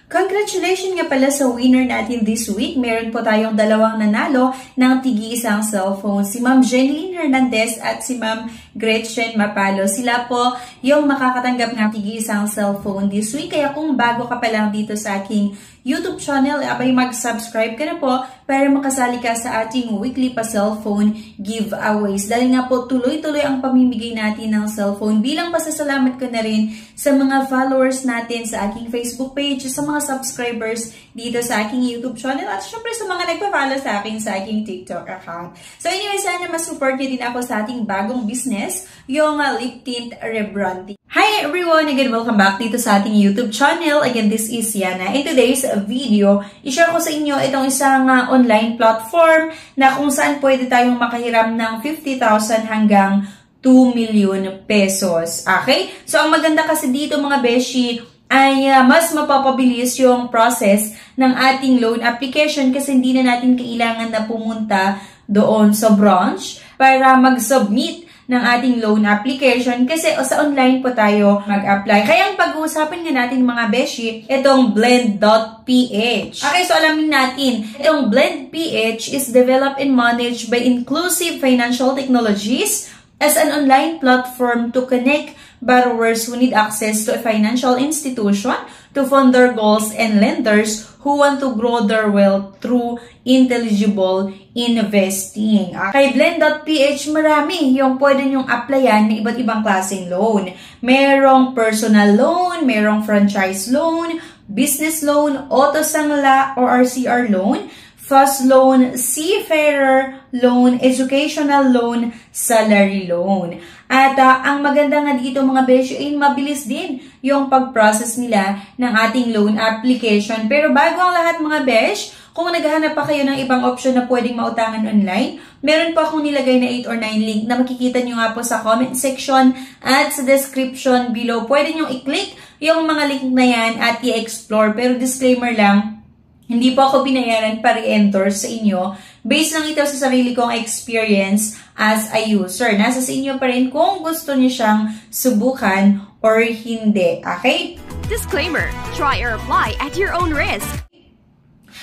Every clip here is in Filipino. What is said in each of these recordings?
Congratulations nga pala sa winner natin this week. Meron po tayong dalawang nanalo ng tigi-isang cellphone. Si Ma'am Jeneline Hernandez at si Ma'am Gretchen Mapalo. Sila po yung makakatanggap ng tigi-isang cellphone this week. Kaya kung bago ka pa lang dito sa aking YouTube channel, abay mag-subscribe ka na po para makasali ka sa ating weekly pa cellphone giveaways. Dahil nga po tuloy-tuloy ang pamimigay natin ng cellphone. Bilang pasasalamat ko na rin sa mga followers natin sa aking Facebook page, sa mga subscribers dito sa aking YouTube channel, at syempre sa mga nagpa-follow sa akin sa aking TikTok account. So anyway, sana mas-support niyo din ako sa ating bagong business, yung lip tint rebranding. Hi everyone! Again, welcome back dito sa ating YouTube channel. Again, this is Yana. In today's video, i-share ko sa inyo itong isang online platform na kung saan pwede tayong makahiram ng 50,000 hanggang 2 million pesos. Okay? So, ang maganda kasi dito mga beshi ay mas mapapabilis yung process ng ating loan application kasi hindi na natin kailangan na pumunta doon sa branch para mag-submit ng ating loan application kasi sa online po tayo mag-apply. Kaya ang pag-uusapan nga natin mga beshi, itong Blend.ph. Okay, so alamin natin, itong Blend.ph is developed and managed by Inclusive Financial Technologies as an online platform to connect borrowers who need access to a financial institution to fund their goals and lenders who want to grow their wealth through intelligible investing. Kay Blend.ph, marami yung pwede nyong applyan ng iba't ibang klaseng loan. Merong personal loan, merong franchise loan, business loan, auto sangla or RCR loan, fast loan, seafarer loan, educational loan, salary loan. At ang maganda nga dito mga beshi ay mabilis din yung pag-process nila ng ating loan application. Pero bago ang lahat mga besh, kung naghahanap pa kayo ng ibang option na pwedeng mautangan online, meron pa akong nilagay na 8 or 9 link na makikita nyo nga po sa comment section at sa description below. Pwede nyo i-click yung mga link na yan at i-explore. Pero disclaimer lang, hindi po ako binayaran para i-enter sa inyo. Based lang ito sa sarili kong experience as a user. Nasa sa inyo pa rin kung gusto niyo siyang subukan or hindi. Okay? Disclaimer, try or apply at your own risk.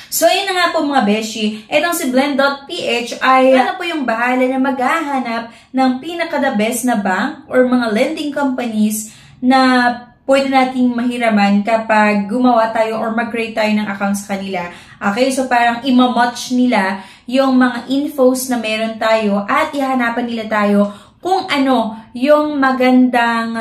So, yun na nga po mga beshi. Itong si Blend.ph ay ano po yung bahala na maghahanap ng pinaka-the best na bank or mga lending companies na pwede nating mahiraman kapag gumawa tayo or mag-create tayo ng account sa kanila. Okay, so parang ima-match nila yung mga infos na meron tayo at ihanapan nila tayo kung ano yung magandang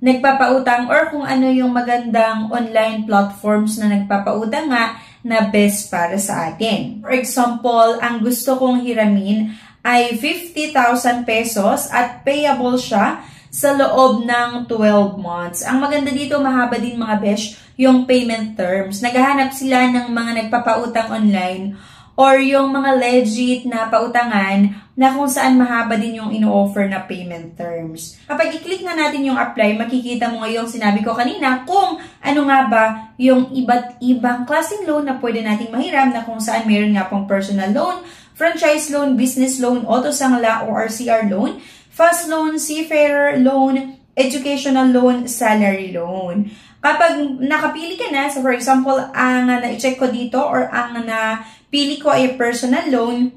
nagpapautang or kung ano yung magandang online platforms na nagpapautang nga na best para sa atin. For example, ang gusto kong hiramin ay 50,000 pesos at payable siya sa loob ng 12 months. Ang maganda dito, mahaba din mga besh, yung payment terms. Naghahanap sila ng mga nagpapautang online or yung mga legit na pautangan na kung saan mahaba din yung ino-offer na payment terms. Kapag i-click na natin yung apply, makikita mo ngayong sinabi ko kanina kung ano nga ba yung iba't ibang klaseng loan na pwede nating mahiram na kung saan meron nga pong personal loan, franchise loan, business loan, auto sangla o RCR loan, fast loan, seafarer loan, educational loan, salary loan. Kapag nakapili ka na, so for example, ang na-check ko dito or ang napili ko ay personal loan,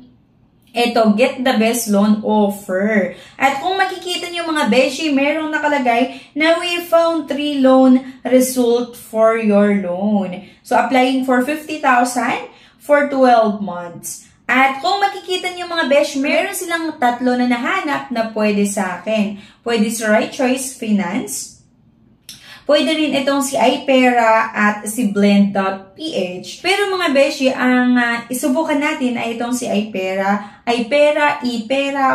ito, get the best loan offer. At kung makikita nyo mga beshi, merong nakalagay na we found 3 loan result for your loan. So, applying for 50,000 for 12 months. At kung makikita niyo mga besh, meron silang 3 na nahanap na pwede sa akin. Pwede si Right Choice Finance. Pwede rin itong si iPera at si Blend.ph. Pero mga beshi, ang isubukan natin ay itong si iPera, iPera,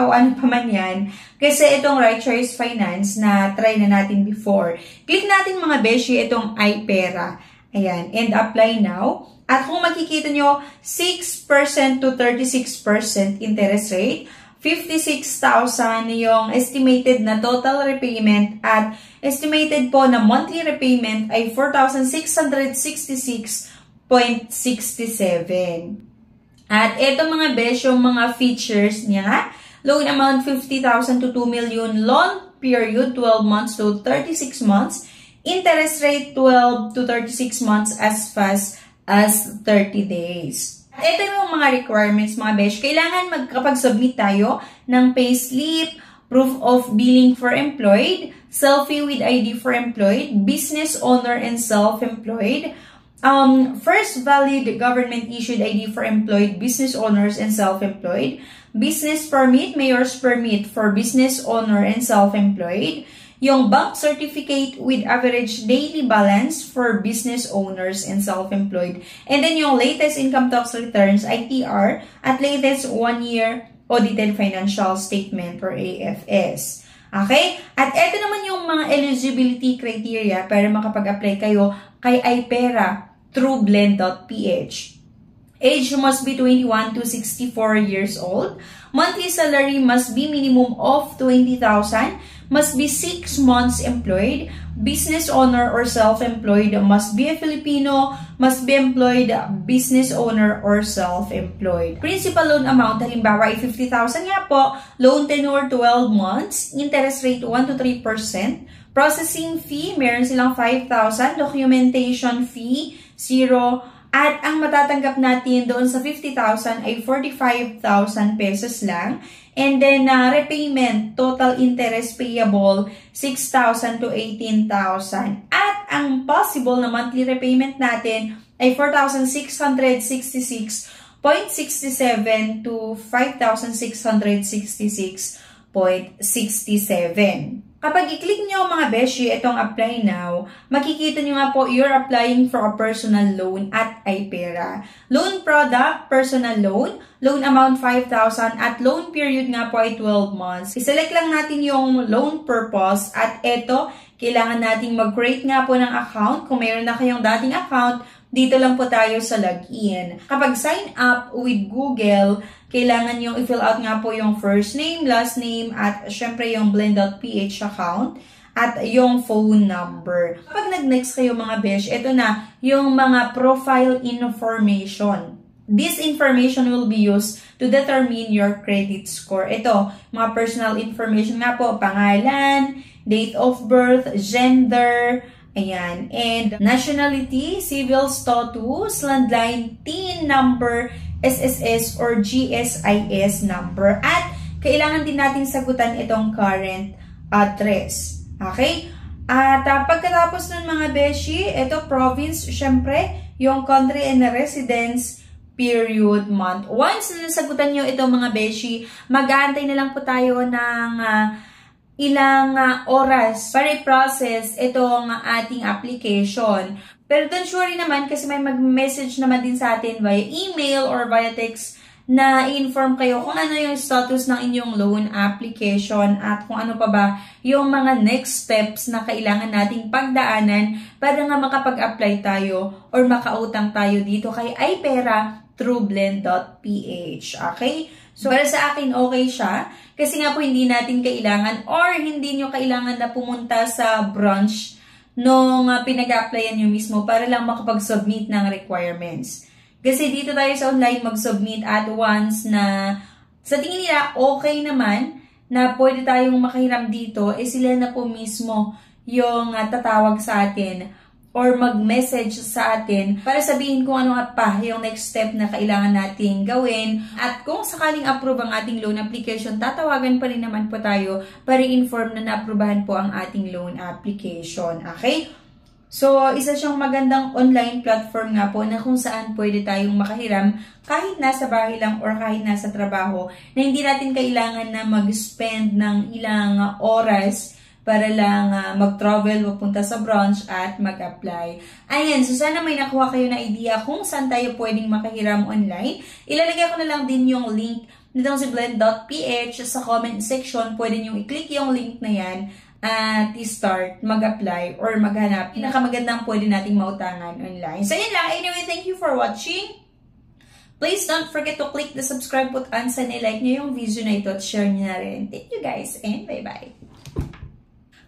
o ano pa man yan. Kasi itong Right Choice Finance na try na natin before. Click natin mga beshi itong iPera. Ayan, and apply now. At kung makikita nyo, 6% to 36% interest rate, 56,000 yung estimated na total repayment at estimated po na monthly repayment ay 4,666.67. At ito mga besh, yung mga features niya, loan amount 50,000 to 2 million, loan period 12 months to 36 months, Interest rate 12 to 36 months as fast as 30 days. Ito yung mga requirements mga besh. Kailangan magkapag-submit tayo ng payslip, proof of billing for employed, selfie with ID for employed, business owner and self-employed, first valid government-issued ID for employed, business owners, and self-employed, business permit, mayor's permit for business owner and self-employed, yung bank certificate with average daily balance for business owners and self-employed, and then yung latest income tax returns, ITR, at latest 1-year audited financial statement or AFS. Okay? At ito naman yung mga eligibility criteria para makapag-apply kayo kay iPera through Blend.ph. Age must be 21 to 64 years old. Monthly salary must be minimum of 20,000. Must be 6 months employed. Business owner or self-employed must be a Filipino. Must be employed business owner or self-employed. Principal loan amount, halimbawa ay 50,000 nga po. Loan tenure 12 months. Interest rate 1 to 3%. Processing fee, meron silang 5,000. Documentation fee, 0. At ang matatanggap natin doon sa 50,000 ay 45,000 pesos lang. And then, repayment, total interest payable, 6,000 to 18,000. At ang possible na monthly repayment natin ay 4,666.67 to 5,666.67. Kapag i-click nyo mga beshi, itong apply now, makikita nyo nga po, you're applying for a personal loan at iPera. Loan product, personal loan, loan amount 5,000 at loan period nga po ay 12 months. I-select lang natin yung loan purpose at ito, kailangan nating mag-create nga po ng account. Kung mayroon na kayong dating account, dito lang po tayo sa login. Kapag sign up with Google, kailangan yung i-fill out nga po yung first name, last name, at syempre yung Blend.ph account, at yung phone number. Kapag nag-next kayo mga besh, ito na yung mga profile information. This information will be used to determine your credit score. Ito, mga personal information nga po, pangalan, date of birth, gender, ayan, and nationality, civil status, landline, TIN number, SSS or GSIS number, at kailangan din natin sagutan itong current address. Okay? At pagkatapos nun mga beshi, ito province, syempre, yung country and residence, period, month. Once na nasagutan nyo itong mga beshi, mag-aantay na lang po tayo ng ilang oras para i-process itong ating application. Pero don't worry naman kasi may mag-message naman din sa atin via email or via text na i-inform kayo kung ano yung status ng inyong loan application at kung ano pa ba yung mga next steps na kailangan nating pagdaanan para nga makapag-apply tayo or makautang tayo dito kay iPera through Blend.ph. Okay? So, para sa akin, okay siya. Kasi nga po, hindi natin kailangan or hindi nyo kailangan na pumunta sa branch nung pinag-applyan nyo mismo para lang makapag-submit ng requirements. Kasi dito tayo sa online mag-submit at once na sa tingin nila okay naman na pwede tayong makahiram dito, sila na po mismo yung tatawag sa atin or mag-message sa atin para sabihin kung ano nga pa yung next step na kailangan nating gawin. At kung sakaling approve ang ating loan application, tatawagan pa rin naman po tayo para inform na na-approvehan po ang ating loan application. Okay? So, isa siyang magandang online platform nga po na kung saan pwede tayong makahiram kahit nasa bahay lang or kahit nasa trabaho na hindi natin kailangan na mag-spend ng ilang oras para lang mag-travel, magpunta sa branch at mag-apply. Ayan, so sana may nakuha kayo na idea kung saan tayo pwedeng makahiram online. Ilalagay ko na lang din yung link nitong si Blend.ph sa comment section. Pwede nyo i-click yung link na yan at i-start mag-apply or maghanap. Pinakamagandang pwede nating mautangan online. So yun lang. Anyway, thank you for watching. Please don't forget to click the subscribe button. Sana like nyo yung video na ito at share nyo na rin. Thank you guys and bye-bye.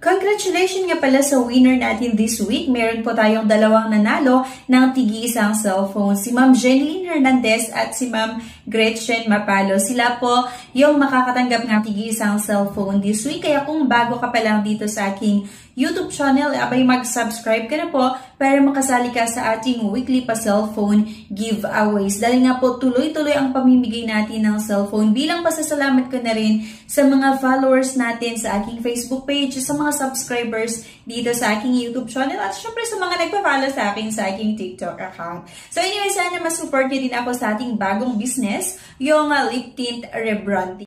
Congratulations nga pala sa winner natin this week. Meron po tayong dalawang nanalo ng tigi-isang cellphone. Si Ma'am Jeneline Hernandez at si Ma'am Gretchen Mapalo. Sila po yung makakatanggap ng tigi-isang cellphone this week. Kaya kung bago ka pa lang dito sa aking YouTube channel, abay mag-subscribe ka na po para makasali ka sa ating weekly pa cellphone giveaways. Dahil nga po tuloy-tuloy ang pamimigay natin ng cellphone. Bilang pasasalamat ko na rin sa mga followers natin sa aking Facebook page, sa mga subscribers dito sa aking YouTube channel, at syempre sa mga nagpa-follow sa akin sa aking TikTok account. So anyway, sana mas-support nyo din ako sa ating bagong business, yung lip tint rebranding.